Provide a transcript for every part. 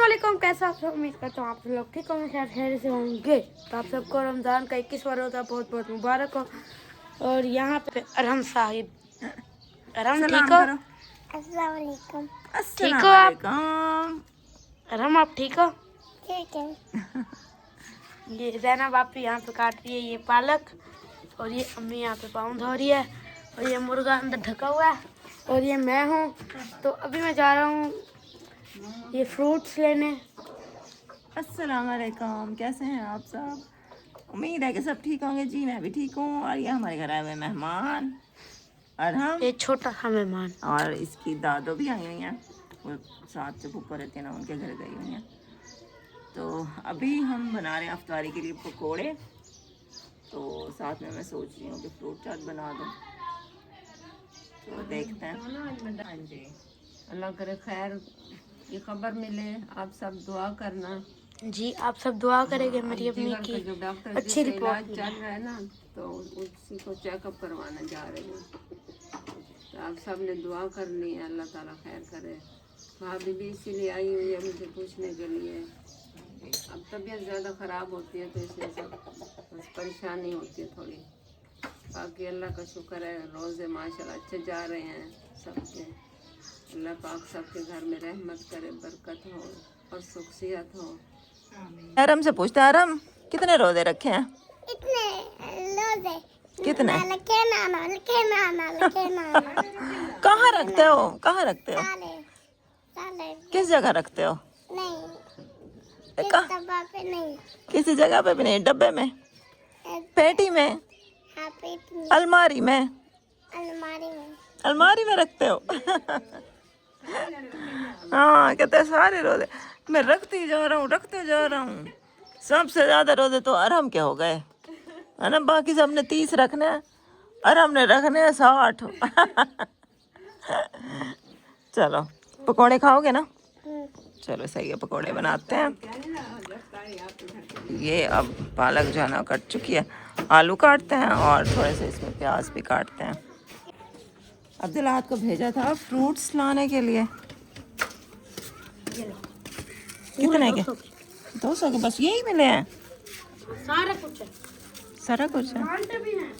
अस्सलाम, कैसे आप सब? उम्मीद करता हूँ आप लोग ठीक होंगे, खैर खैर से होंगे। तो आप सबको रमज़ान का 21वां रोज़ा बहुत बहुत मुबारक हो। और यहाँ पे अरहम साहिब, अरहम ठीक सलाम हो? करो। अस्सलाम वालेकुम। ठीक अस्सलाम हो आप? वालेकुम। अरहम आप ठीक हो? ठीक है। ये जैनब आप यहाँ पे काट रही है ये पालक, और ये अम्मी यहाँ पे पाँव धो रही है, और ये मुर्गा अंदर ढका हुआ है, और ये मैं हूँ। तो अभी मैं जा रहा हूँ ये फ्रूट्स लेने। अस्सलाम वालेकुम, कैसे हैं आप सब? उम्मीद है कि सब ठीक होंगे जी। मैं भी ठीक हूँ। और ये हमारे घर आए हुए मेहमान अरहम, ये छोटा सा मेहमान, और इसकी दादो भी आई हुई हैं। वो साथ जो फूफा रहते हैं ना, उनके घर गई हुई हैं। तो अभी हम बना रहे हैं अफ्तारी के लिए पकोड़े। तो साथ में मैं सोच रही हूँ कि फ्रूट चाट बना दूँ। तो देखते हैं। हाँ जी, अल्लाह करे खैर की खबर मिले। आप सब दुआ करना जी। आप सब दुआ करेंगे मेरी अब अम्मी जिगर की का जो डॉक्टर अच्छी जिससे रिपोर्ट इलाज चल रहा है ना, तो उसी को चेकअप करवाने जा रहे हैं। तो आप सब ने दुआ करनी है, अल्लाह ताला खैर करे। भाभी भी इसीलिए आई हुई है मुझे पूछने के लिए। अब तबीयत ज़्यादा ख़राब होती है तो इसलिए सब बस परेशानी होती है थोड़ी। बाकी अल्लाह का शुक्र है, रोज़े माशाल्लाह अच्छे जा रहे हैं सबके। अल्लाह पाक सबके घर में रहमत करे, बरकत हो और सुख सेहत हो। अरहम से पूछते हैं, अरहम कितने रोजे रखे हैं? इतने रोजे कितने? लके नाना कहाँ रखते हो? कहाँ रखते हो? साले किस जगह रखते हो? नहीं, कहाँ? पे नहीं, किसी जगह पे भी नहीं? डब्बे में, पेटी में, हाँ पेट में, अलमारी में? अलमारी में। अलमारी में रखते हो? हाँ, कहते हैं सारे रोजे मैं रखती जा रहा हूँ, रखते जा रहा हूँ। सबसे ज्यादा रोजे तो अरहम के हो गए, है ना। बाकी सबने 30 रखने हैं, अरहम ने रखने हैं 60। चलो पकोड़े खाओगे ना? चलो सही है, पकोड़े बनाते हैं। ये अब पालक जो है ना कट चुकी है, आलू काटते हैं और थोड़े से इसमें प्याज भी काटते हैं। अब्दुल्लाह को भेजा था फ्रूट्स लाने के लिए। कितने के? 200 के बस यही मिले हैं? सारा कुछ है, सारा कुछ है। माल्टे भी हैं।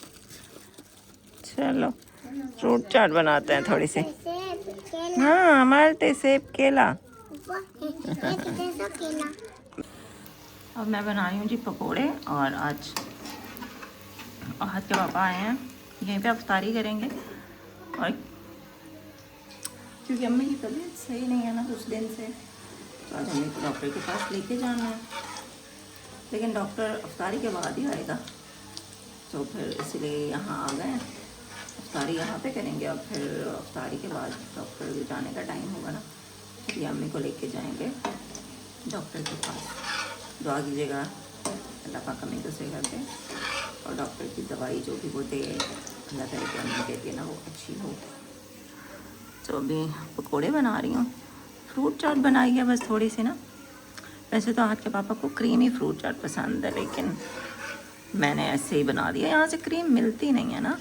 चलो फ्रूट चाट बनाते हैं थोड़ी सी। हाँ, माल्टे, सेब, केला। अब मैं बना रही हूँ जी पकोड़े, और आज आहत के पापा आए हैं, यहीं पे अफ्तारी करेंगे। और क्योंकि अम्मी की तबीयत सही नहीं है ना कुछ दिन से, तो आज अम्मी को डॉक्टर के पास लेके जाना है। लेकिन डॉक्टर अफ्तारी के बाद ही आएगा, तो फिर इसलिए यहाँ आ गए। अफ्तारी यहाँ पे करेंगे, और फिर अफ्तारी के बाद डॉक्टर के जाने का टाइम होगा ना, फिर अम्मी को लेके जाएंगे डॉक्टर के पास। दुआ कीजिएगा अल्लाह पाक अम्मी को सही कर दे, और डॉक्टर की दवाई जो भी वो दे, अल्लाह ताला की अम्मी देती है ना, वो अच्छी हो। तो अभी पकोड़े बना रही हूँ। फ्रूट चाट बनाई है बस थोड़ी सी ना। वैसे तो आज के पापा को क्रीमी फ्रूट चाट पसंद है, लेकिन मैंने ऐसे ही बना दिया। यहाँ से क्रीम मिलती नहीं है ना।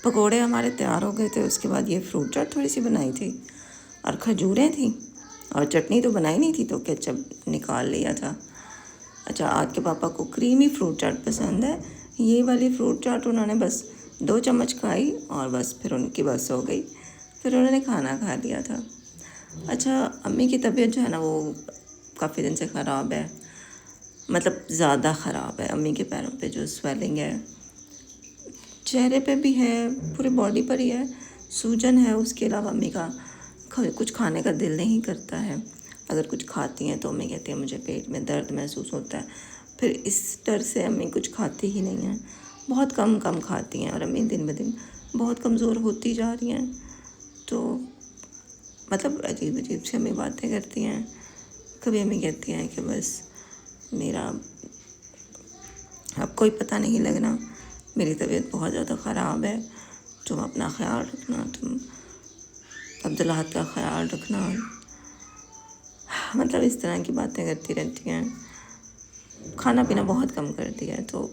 पकोड़े हमारे तैयार हो गए थे। उसके बाद ये फ्रूट चाट थोड़ी सी बनाई थी, और खजूरें थी, और चटनी तो बनाई नहीं थी, तो केचप निकाल लिया था। अच्छा, आज के पापा को क्रीमी फ्रूट चाट पसंद है। ये वाली फ्रूट चाट उन्होंने बस 2 चम्मच खाई, और बस फिर उनकी बस हो गई, फिर उन्होंने खाना खा लिया था। अच्छा, अम्मी की तबीयत जो है ना वो काफ़ी दिन से ख़राब है, मतलब ज़्यादा ख़राब है। अम्मी के पैरों पे जो स्वेलिंग है, चेहरे पे भी है, पूरे बॉडी पर ही है, सूजन है। उसके अलावा अम्मी का कुछ खाने का दिल नहीं करता है। अगर कुछ खाती हैं तो अम्मी कहती है मुझे पेट में दर्द महसूस होता है। फिर इस डर से अम्मी कुछ खाती ही नहीं हैं, बहुत कम खाती हैं, और अम्मी दिन ब दिन बहुत कमज़ोर होती जा रही हैं। तो मतलब अजीब अजीब से अम्मी बातें करती हैं। कभी अम्मी कहती हैं कि बस मेरा अब कोई पता नहीं लगना, मेरी तबीयत बहुत ज़्यादा ख़राब है, तुम अपना ख्याल रखना, तुम अब्दुल्लाह का ख्याल रखना। मतलब इस तरह की बातें करती रहती हैं, खाना पीना बहुत कम करती है। तो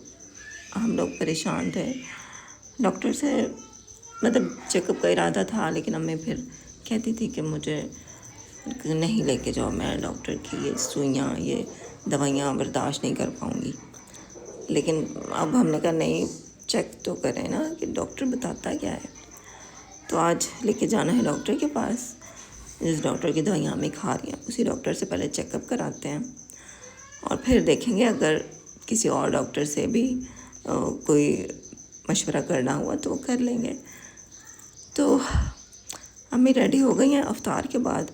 हम लोग परेशान थे डॉक्टर से, मतलब चेकअप का इरादा था, लेकिन अम्मी फिर कहती थी कि मुझे नहीं लेके जाओ, मैं डॉक्टर की ये सुइयाँ ये दवाइयाँ बर्दाश्त नहीं कर पाऊँगी। लेकिन अब हमने कहा नहीं, चेक तो करें ना कि डॉक्टर बताता क्या है। तो आज लेके जाना है डॉक्टर के पास। जिस डॉक्टर की दवाइयाँ अम्मी खा रही हैं उसी डॉक्टर से पहले चेकअप कराते हैं और फिर देखेंगे अगर किसी और डॉक्टर से भी कोई मशवरा करना हुआ तो कर लेंगे। तो अम्मी रेडी हो गई हैं, अफ्तार के बाद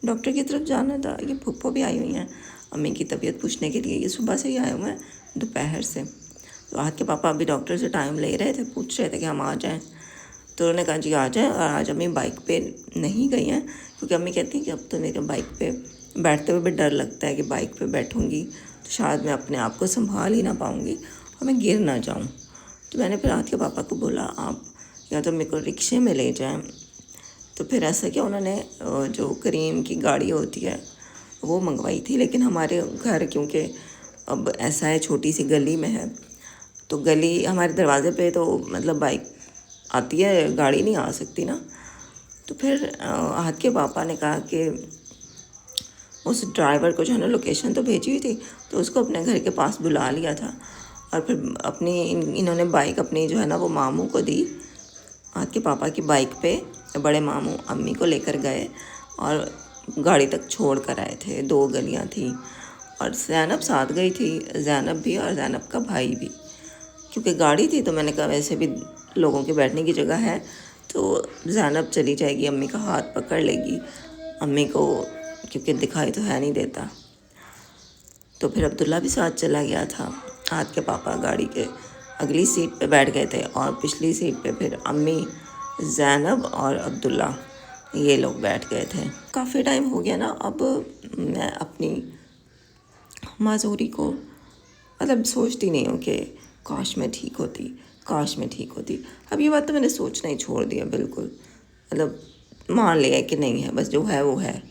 डॉक्टर की तरफ जाना था। ये फूफो भी आई हुई हैं अम्मी की तबीयत पूछने के लिए। ये सुबह से ही आए हुए हैं, दोपहर से। तो आज के पापा अभी डॉक्टर से टाइम ले रहे थे, पूछ रहे थे कि हम आ जाएं। तो उन्होंने कहा जी आ जाएं। और आज अम्मी बाइक पे नहीं गई हैं, क्योंकि अम्मी कहती हैं कि अब तो मेरे बाइक पे बैठते हुए भी डर लगता है कि बाइक पे बैठूँगी तो शायद मैं अपने आप को संभाल ही ना पाऊँगी और मैं गिर ना जाऊँ। तो मैंने फिर आज के पापा को बोला आप या तो मेरे को रिक्शे में ले जाएं। तो फिर ऐसा क्या, उन्होंने जो करीम की गाड़ी होती है वो मंगवाई थी। लेकिन हमारे घर क्योंकि अब ऐसा है छोटी सी गली में है, तो गली हमारे दरवाजे पे तो मतलब बाइक आती है, गाड़ी नहीं आ सकती ना। तो फिर हाथ के पापा ने कहा कि उस ड्राइवर को जो है ना लोकेशन तो भेजी हुई थी, तो उसको अपने घर के पास बुला लिया था। और फिर अपनी इन्होंने बाइक अपनी जो है ना वो मामू को दी। हाथ के पापा की बाइक पे बड़े मामू अम्मी को लेकर गए और गाड़ी तक छोड़ कर आए थे। 2 गलियां थी और ज़ैनब साथ गई थी, ज़ैनब भी और ज़ैनब का भाई भी। क्योंकि गाड़ी थी तो मैंने कहा वैसे भी लोगों के बैठने की जगह है तो ज़ैनब चली जाएगी, अम्मी का हाथ पकड़ लेगी अम्मी को, क्योंकि दिखाई तो है नहीं देता। तो फिर अब्दुल्ला भी साथ चला गया था। हाथ के पापा गाड़ी के अगली सीट पे बैठ गए थे और पिछली सीट पे फिर अम्मी, ज़ैनब और अब्दुल्ला ये लोग बैठ गए थे। काफ़ी टाइम हो गया ना, अब मैं अपनी माजूरी को मतलब सोचती नहीं हूँ कि काश मैं ठीक होती, काश मैं ठीक होती। अब ये बात तो मैंने सोचना ही छोड़ दिया बिल्कुल, मतलब मान लिया कि नहीं है, बस जो है वो है।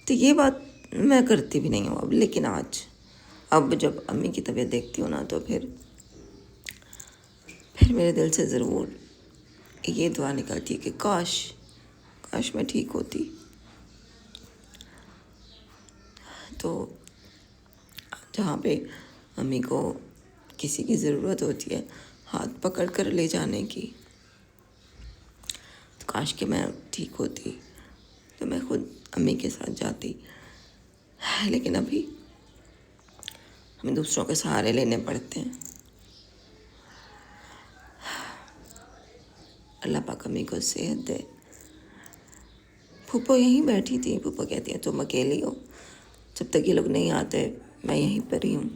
तो ये बात मैं करती भी नहीं हूँ अब। लेकिन आज अब जब अम्मी की तबीयत देखती हूँ ना तो फिर मेरे दिल से ज़रूर ये दुआ निकलती है कि काश मैं ठीक होती। तो जहाँ पे अम्मी को किसी की ज़रूरत होती है हाथ पकड़ कर ले जाने की, तो काश कि मैं ठीक होती तो मैं खुद अम्मी के साथ जाती। लेकिन अभी हमें दूसरों के सहारे लेने पड़ते हैं। अल्लाह पाक अम्मी को सेहत दे। फूफो यहीं बैठी थी, फूफो कहती है तुम अकेली हो, जब तक ये लोग नहीं आते मैं यहीं पर ही हूँ।